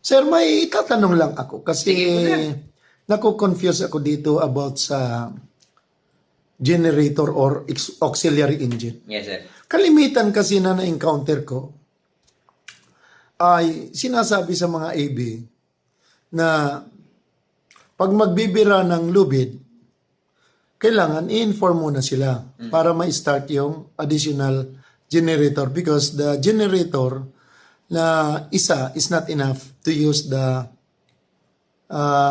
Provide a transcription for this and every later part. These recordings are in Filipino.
Sir, may itatanong lang ako kasi Sige po, sir. naku-confuse ako dito about sa generator or auxiliary engine. Yes, sir. Kalimitan kasi na na-encounter ko ay sinasabi sa mga AB na pag magbibira ng lubid, kailangan i-inform muna sila para ma-start yung additional generator because the generator na isa is not enough to use the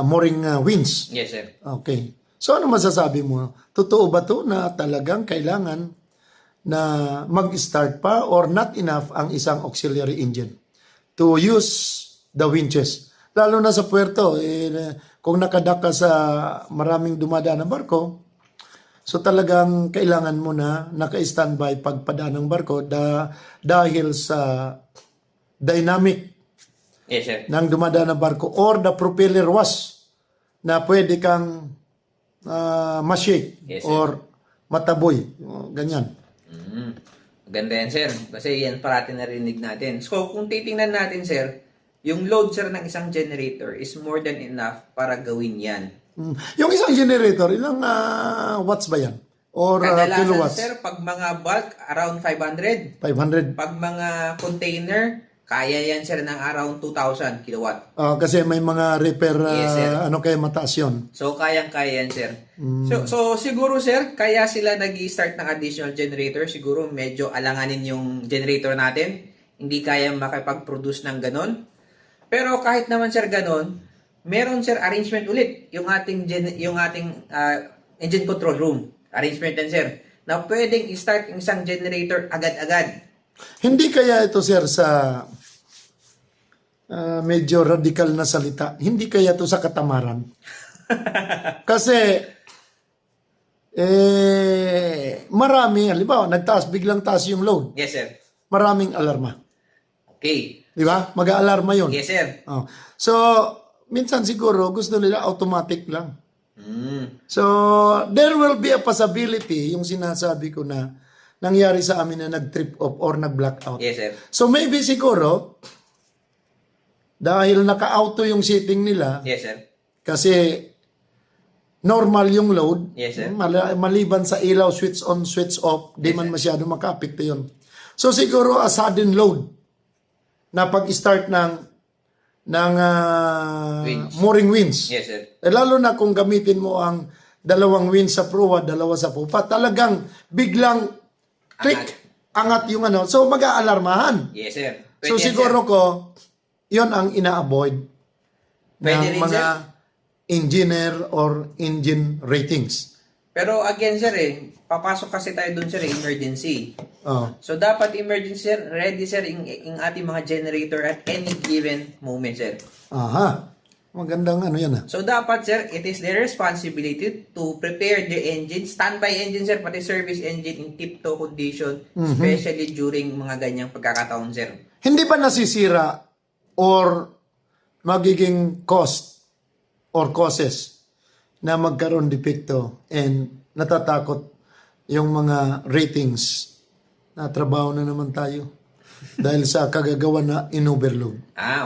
mooring winch. Yes, sir. Okay. So ano masasabi mo? Totoo ba to na talagang kailangan na mag-start pa or not enough ang isang auxiliary engine to use the winches? Lalo na sa puerto, kung nakadak ka sa maraming dumadaan na barko, so talagang kailangan mo na naka-standby pagpadaan ng barko dahil sa dynamic Yes, sir. ng dumadaan na barko or the propeller was na pwede kang ma-shake Yes, sir. or mataboy. Ganyan. Maganda yan, sir. Kasi yan parati narinig natin. So, kung titingnan natin, sir, yung load, sir, ng isang generator is more than enough para gawin yan. Yung isang generator, ilang watts ba yan? Or Kadalasan, kilowatts? sir, pag mga bulk, around 500. 500. Pag mga container, kaya yan, sir, ng around 2,000 kilowatt. Kasi may mga repair, Yes, sir. ano kaya mataas yun. So, kayang-kaya yan, sir. So, siguro, sir, kaya sila nag-start ng additional generator. Siguro, medyo alanganin yung generator natin. Hindi kaya makipag-produce ng ganon. Pero kahit naman, sir, ganon, meron, sir, arrangement ulit. Yung ating engine control room. Arrangement yan, sir. Na pwedeng i-start yung isang generator agad-agad. Hindi kaya ito, sir, sa medyo radical na salita, hindi kaya ito sa katamaran. Kasi, marami, halimbawa, biglang taas yung load. Yes, sir. Maraming alarma. Okay. Di ba? Mag-aalarma yun. Yes, sir. Oh. So, minsan siguro gusto nila automatic lang. So, there will be a possibility, yung sinasabi ko na nangyari sa amin na nag-trip off or nag-blackout. Yes, sir. So, maybe siguro, dahil naka-auto yung setting nila, Yes, sir. kasi normal yung load, Yes, sir. maliban sa ilaw, switch on, switch off, di man masyado maka-apekto yun. So, siguro a sudden load na pag-start ng Winch. mooring winch. Yes, sir. Lalo na kung gamitin mo ang dalawang winch sa proa, dalawa sa pupa, talagang biglang click, angat yung ano. So, mag-aalarmahan. Yes, sir. So, Pwede yan, siguro ko, yon ang ina-avoid Pwede ng rin, mga sir. engineer or engine ratings. Pero again, sir, papasok kasi tayo dun, sir, emergency. Oh. So, dapat emergency, sir, ready, sir, yung ating mga generator at any given moment, sir. Aha. Magandang ano yan. So, dapat, sir, it is their responsibility to prepare the engine, standby engine, sir, pati service engine in tip-toe condition, especially during mga ganyang pagkakataon, sir. Hindi ba nasisira or magiging cost or causes na magkaroon depekto and natatakot yung mga ratings na trabaho na naman tayo dahil sa kagagawa na in-overload?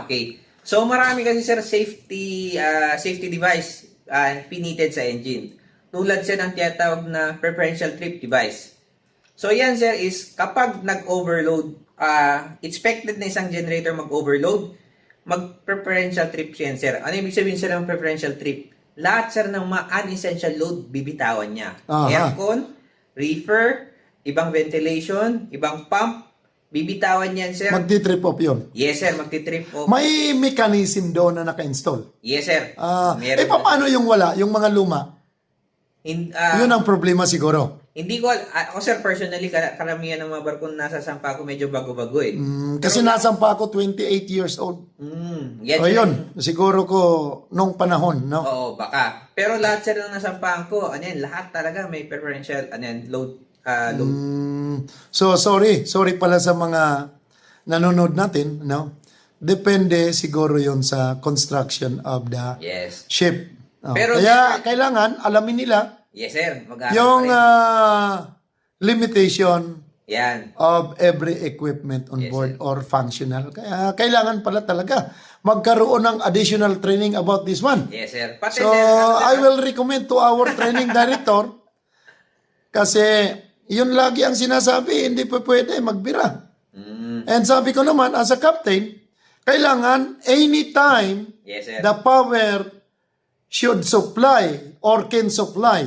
Okay. So, marami kasi, sir, safety device pinited sa engine. Tulad, sir, ng tinatawag na preferential trip device. So, yan, sir, is kapag nag-overload, expected na isang generator mag-overload, mag-preferential trip yan, sir. Ano ibig sabihin, sir, ng preferential trip? Lahat, sir, ng mga unessential load, bibitawan niya. Aha. Aircon, reefer, ibang ventilation, ibang pump, bibitawan yan, sir. Magti-trip off yun. Yes, sir. Magti-trip off. May mechanism doon na naka-install. Yes, sir. Paano yung wala? Yung mga luma? Yun ang problema siguro. Hindi ko, ako, sir, personally, karamihan ng mga barko na nasa sampa ko medyo bago-bago eh. Kasi nasampa ako 28 years old. Yes, O sir. yun, siguro ko nung panahon, no? Oo, baka. Pero lahat, sir, ng nasampahan ko, lahat talaga may preferential, load. Load. So, sorry pala sa mga nanonood natin, no? Depende siguro yon sa construction of the Yes. ship. Pero, Kaya kailangan alamin nila Yes, sir. Mag-aaral yung pa rin. limitation Yan. of every equipment on Yes, board sir. or functional. Kaya kailangan pala talaga magkaroon ng additional training about this one. Yes, sir. Pati, So, sir, ano, sir, I will recommend to our training director kasi yun lagi ang sinasabi, hindi pa pwede magbira. And sabi ko naman, as a captain, kailangan anytime Yes, sir. the power should supply or can supply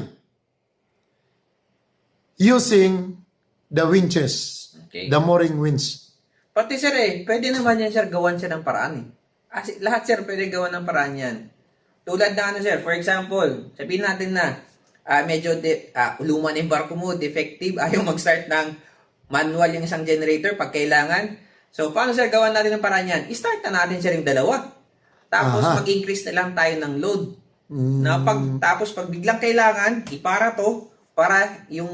using the winches, Okay. the mooring winch. Pati sir pwede naman yan sir, gawan siya ng paraan eh. Kasi lahat sir, pwede gawan ng paraan yan. Tulad na ano sir, for example, sabihin natin na medyo luma na yung barko mo, defective, ayaw mag-start ng manual yung isang generator pag kailangan. So, paano sir gawan natin ng paraan yan? I-start na natin sir yung dalawa. Tapos, Aha. mag-increase na lang tayo ng load. Na tapos, pag biglang kailangan, ipara to, para yung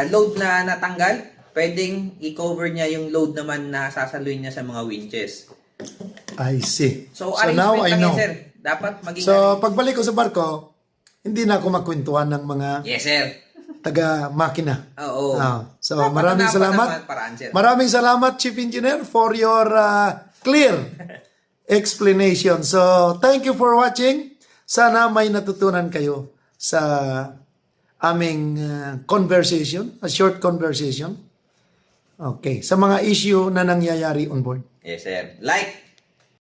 load na natanggal, pwedeng i-cover niya yung load naman na sasaluin niya sa mga winches. I see. So, now arrangement I lang know. yan, sir. Dapat maging... So, pagbalik ko sa barko, hindi na ako makwentuhan ng mga yes, sir. taga-makina. Oo. So, Dapat maraming hanapan salamat. naman paraan, sir. Maraming salamat, Chief Engineer, for your clear explanation. So, thank you for watching. Sana may natutunan kayo sa aming conversation, a short conversation. Okay, sa mga issue na nangyayari on board. Yes, sir. Like,